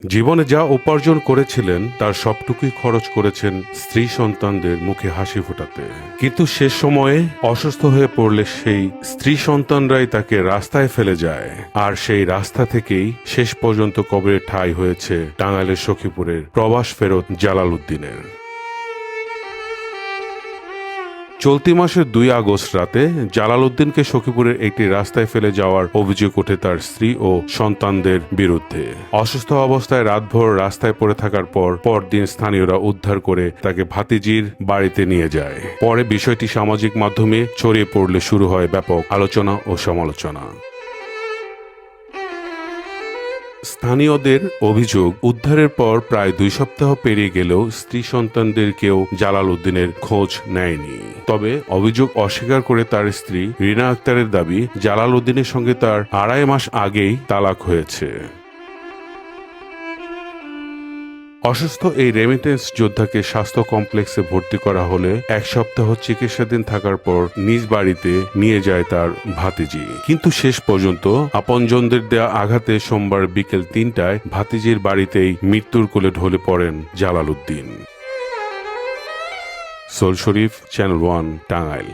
জীবনে যা উপার্জন করেছিলেন তার সবটুকুই খরচ করেছেন স্ত্রী সন্তানদের মুখে হাসি ফোটাতে। কিন্তু শেষ সময়ে অসুস্থ হয়ে পড়লে সেই স্ত্রী সন্তানরাই তাকে রাস্তায় ফেলে যায়। আর সেই রাস্তা থেকেই শেষ পর্যন্ত কবরে ঠাঁই হয়েছে টাঙ্গাইলের সখীপুরের প্রবাস ফেরত জালাল উদ্দিনের। চলতি মাসের 2 আগস্ট রাতে জালাল উদ্দিনকে সখীপুরের একটি রাস্তায় ফেলে যাওয়ার অভিযোগ ওঠে তার স্ত্রী ও সন্তানদের বিরুদ্ধে। অসুস্থ অবস্থায় রাতভর রাস্তায় পড়ে থাকার পর পরদিন স্থানীয়রা উদ্ধার করে তাকে ভাতিজির বাড়িতে নিয়ে যায়। পরে বিষয়টি সামাজিক মাধ্যমে ছড়িয়ে পড়লে শুরু হয় ব্যাপক আলোচনা ও সমালোচনা। স্থানীয়দের অভিযোগ, উদ্ধারের পর প্রায় 2 সপ্তাহ পেরিয়ে গেলেও স্ত্রী সন্তানদের কেউ জালাল উদ্দিনের খোঁজ নেয়নি। তবে অভিযোগ অস্বীকার করে তার স্ত্রী রিনা আক্তারের দাবি, জালাল উদ্দিনের সঙ্গে তার 2.5 মাস আগেই তালাক হয়েছে। অসুস্থ এই রেমিটেন্স যোদ্ধাকে স্বাস্থ্য কমপ্লেক্সে ভর্তি করা হলে 1 সপ্তাহ চিকিৎসাধীন থাকার পর নিজ বাড়িতে নিয়ে যায় তার ভাতিজি। কিন্তু শেষ পর্যন্ত আপনজনদের দেয়া আঘাতে সোমবার বিকেল 3টায় ভাতিজির বাড়িতেই মৃত্যুর কোলে ঢলে পড়েন জালাল উদ্দিন। সোল শরীফ, চ্যানেল 1, টাঙ্গাইল।